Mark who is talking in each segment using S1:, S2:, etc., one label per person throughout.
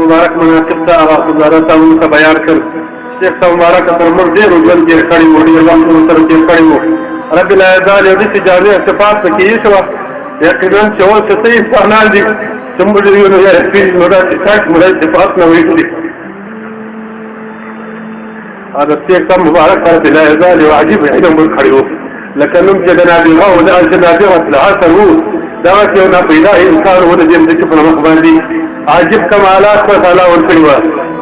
S1: مبارک مناسب ته هغه خبره ته موږ بیان کړ. شیخ صاحب مبارک تر موږ ډېر ژوند تېر کړی وو، ډېر وخت مو سره تېر کړی وو. رب العزال یو داسې جامع صفات پکې ایښوه یقینا چې اوس څه انسانان دي چې موږ یو نو نو دا صفات نه ویلي. هذا الشيخ صاحب مبارک رب العزال یو عجیب علم ورکړی وو، لکه نوم چې د نابغه و د الجنابغة العسل وو، دغسې یو ناپیدا انسان و د دې ځمکې په مخ باندې عجیب کمالات پر تعالی ورکړي وه.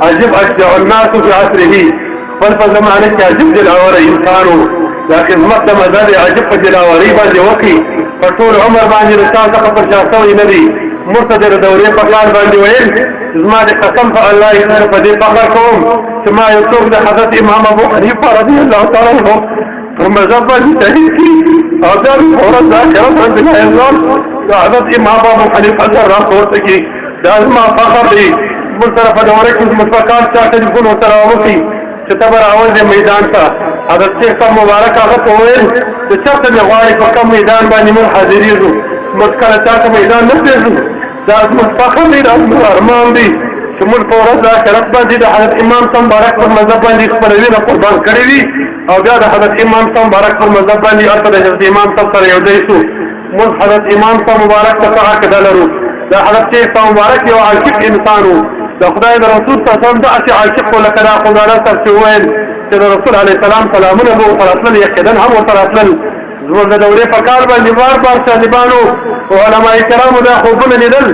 S1: عجیب اشجع الناس فی عصره، خپل په زمانه کې عجیب دلاوره انسان و. دا خدمت د مزل عجیب په دلاورۍ باندې وکړي، په ټول عمر باندې د چا څخه پر شا شوی نه دي. موږ ته د دورې په پلان باندې ویل زما د قسم په الله یې په دې فخر کوم چې ما یو څوک د حضرت امام ابو حنیفه رضی الله تعالی عنه پر مذهب باندې شهید کړي او بیا ورځ د آخرت رب العزال د حضرت امام ابو حنیفه سره راپورته کړي. دا زما فخر دی. موږ سره په دوره کې مشفقان چا ټلیفون ورته راوکړي چې ته به راوځې میدان ته. حضرت شیخ صاحب مبارک هغه ته وویل چې چېرته مې غواړې په کوم میدان باندې موږ حاضرېږو، موږ کله چا ته میدان نه پرېږدو. دا زموږ فخر دی، دا زموږ ارمان دی چې موږ په ورځ د آخرت باندې د حضرت امام صاحب مبارک پر مذهب باندې خپله وینه قربان کړې وي او بیا د حضرت امام صاحب مبارک پر مذهب باندې هلته د حضرت امام صاحب سره یو ځای شو. موږ حضرت امام صاحب مبارک ته څه عقیده لرو؟ د حضرت شیخ صاحب مبارک یو عاشق انسان و، د خدای د رسول صلی الله علیه وسلم داسې عاشق و لکه دا خدای صاحب چې وویل چې د رسول علیه السلام سلامونه به ورته راتلل، یقینا هم ورته راتلل. زموږ د دورې په کال باندې بار بار طالبانو او علماء کرامو دا خوبونه لیدل،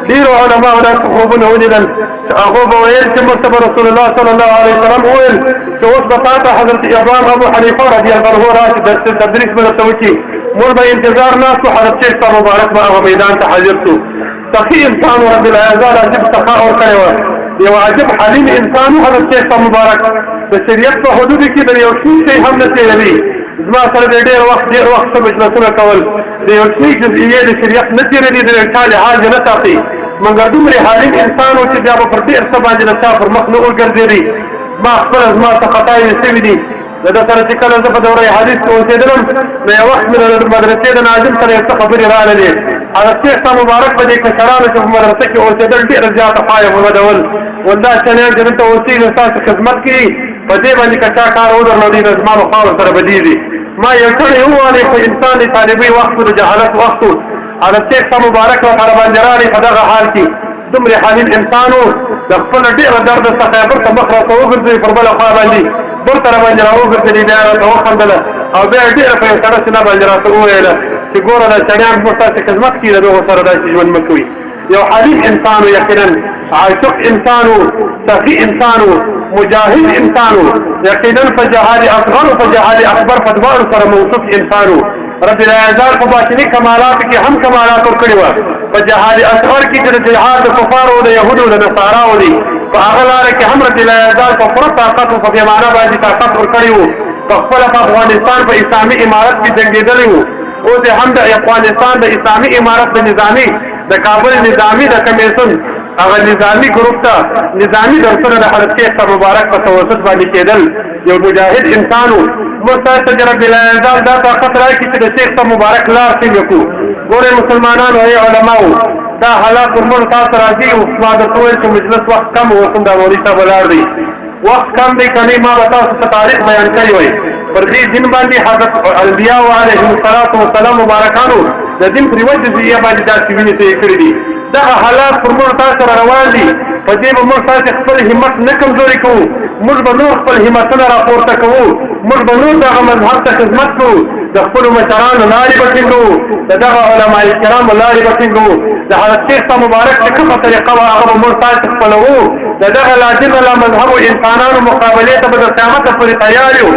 S1: ډېرو علماو دا خوبونه ولیدل چې هغو به ویل چې موږ ته به رسول الله صلی الله علیه وسلم وویل چې اوس به تا ته حضرت امام ابو حنیفه رضی الله عنه راشي تدریس به درته وکړي. موږ به انتظار ناست وو، حضرت شیخ صاحب مبارک به هغه میدان ته حاضر شو. سخي انسان رب العزال عجیب سخا ورکړی وه، یو عجیب حلیم انسان و حضرت شیخ صاحب مبارک. د شریعت په حدودو کې د یو شي هم نه تېروي. زما سره د ډېر وخت ښه مجلسونه کول، د یو شي جزئیې د شریعت نه تېروي، د چا لحاظ نه ساتي. مګر دومره حلیم انسان و چې بیا به پر ډېر څه باندې د چا پر مخ نه وګرځېدی. ما خپله زما څه خطاوې شوي دي. د ده سره چې کله زه په دوره حدیث کې اوسېدلم نو یو وخت مې د مدرسې د ناظم سره یو څه خبرې راللې. حضرت شیخ صاحب مبارک په دې کشرانو چې په مدرسه کې اوسېدل ډېره زیاته پایه ورودول. ول دا شیان چې دلته اوسېږي ستاسو خدمت کوي، په دې باندې که چا کار ودرلودي نو زما به خاورو سره بدېږي. ما یو سړی ووالې خو انسان د طالبۍ وخت و د جهالت وخت و. حضرت شیخ صاحب مبارک ورسره باندې راغی په دغه حال کې دومره حلیم انسان و، د خپله ډېره درده څخه یې بېرته مخ راته وګرځوي پر بله خوا باندې بېرته را باندې را وګرځېدې، بیا راته وخندله او بیا یې ډېره په یو سړه سینه باندې راته وویله چې ګوره دا سړیان زموږ ستاسې خدمت کوي، د دغو سره داسې ژوند مه کوي. یو حلیم انسان و، یقینا عاشق انسان و، سخي انسان و، مجاهد انسان و، یقینا په جهاد اصغر و په جهاد اکبر په دواړو سره موصوف انسان و. رب العزال په باطني کمالاتو کې هم کمالات ورکړي وه. په جهاد اصغر کې چې د جهاد د کفارو د یهودو د نصاراو دي په هغه لاره کې هم رب العزال په پوره طاقت و په پیمانه باندې طاقت ورکړی و. په خپله په افغانستان په اسلامي امارت کې جنګېدلی و. اوس یې هم د افغانستان د اسلامي امارت د نظامي د کابل نظامي د کمیسون هغه نظامي ګروپ ته نظامي درسونه د حضرت شیخ صاحب مبارک په توسط باندې کېدل. یو مجاهد انسان و. موږ تاسو ته رب العزال دا طاقت راکړي چې د شیخ صاحب مبارک لار څنګه کړو. ګورئ مسلمانانو ای علماو دا حالات پر موږ تاسو راځي. اوس ما درته وویل چې مجلس وخت کم و، اوس هم دا مولوي صاحب ولاړ دی، وخت کم دی. که نه ما به تاسو ته تاریخ بیان کړی وی. پر دې دین باندې حضرت انبیاء علیهم الصلاة والسلام مبارکانو د دین پر یوه جزئیه باندې داسې وینې ته یې کړي دي. دغه حالات پر موږ تاسو را روان دي. په دې به موږ تاسې خپل همت نه کمزوري کوو، موږ به نور خپل همتونه راپورته کوو، موږ به نور دغه مذهب ته خدمت کوو، د خپلو مشرانو لارې به ټینګو، د دغه علماء کرامو لارې به ټینګو. د حضرت شیخ صاحب مبارک چې کومه طریقه وه هغه به موږ تاسې خپلوو. د دغه لازمه له مذهبو انسانانو مقابلې ته به د قیامته پورې تیار یو.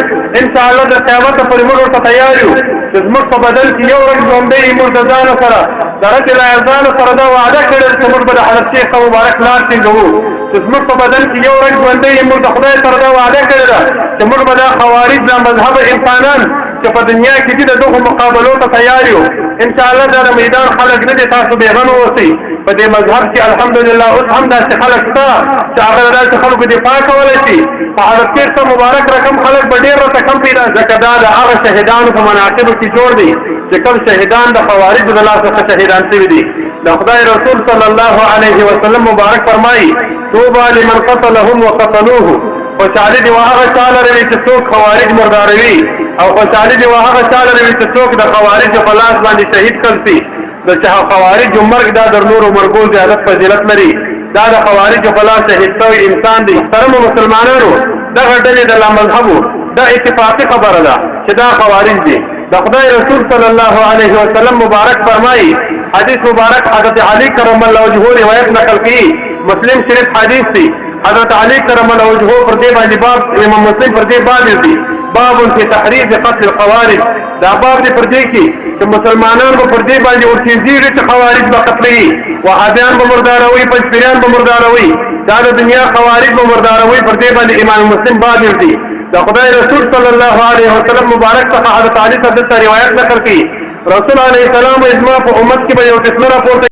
S1: انشاءالله د قیامته پورې موږ ورته تیار یو چې زموږ په بدن کې یو رنګ ژوندی یي. موږ د ځانه سره د رب العزال سره دا وعده کړې چې موږ به د حضرت شیخ صاحب مبارک لار ټینګوو. چې زموږ په بدن کې یو رنګ ژوندی یي. موږ د خدای سره دا وعده کړې ده چې موږ به دا خوارج دا مذهب انسانان چې په دنیا کې دي د دغو مقابلو ته تیار یو. انشاءالله دا د میدان خلک نه دي، تاسو بېغمه اوسئ. په دې مذهب کې الحمدلله اوس هم داسې خلک شته چې هغه د داسې خلکو دفاع کولی شي. په حضرت شیخ صاحب مبارک رقم خلک به ډېر راته کم پیدا، ځکه دا د هغه شهیدانو په مناقبو کې جوړ دی چې کوم شهیدان د خوارجو د لاسه څخه شهیدان شوي دي. د خدای رسول صلی الله علیه وسلم مبارک فرمایي توبه لمن قتلهم وقتلوه خوشحالي دی هغه چا لره چې څوک خوارج مرداروي او خوشحالي دی هغه چا لره چې څوک د خوارج په لاس باندې شهید کړي د چا خوارج مرګ دا در نور مرګو زیادت فضیلت لري دا د خوارج په لاس شهید شوی انسان دی ترمو مسلمانانو دغه ډلې د مذهبو دا اتفاقی خبره ده چې دا خوارج دي د خدای رسول صلی الله علیه وسلم مبارک فرمایي حدیث مبارک حضرت علی کرم الله وجهه روایت نقل کی مسلم شریف حدیث دی حضرت علی کرم الله وجهه پر دې باندې باب امام مسلم پر دې باندې دی باب فی تحريض قتل الخوارج دا باب دې پر دې کې چې مسلمانان به پر دې باندې ورتيږي چې خوارج به قتلي وهابیان به مرداروي پنځپیران به مرداروي دا د دنیا خوارج به مرداروي پر دې باندې امام مسلم باندې دی دا خدای رسول صلی الله علیه وسلم مبارک څخه حضرت علی صاحب روایت نقل کی رسول علیه السلام اجماع په امت کې به یو قسم راپورته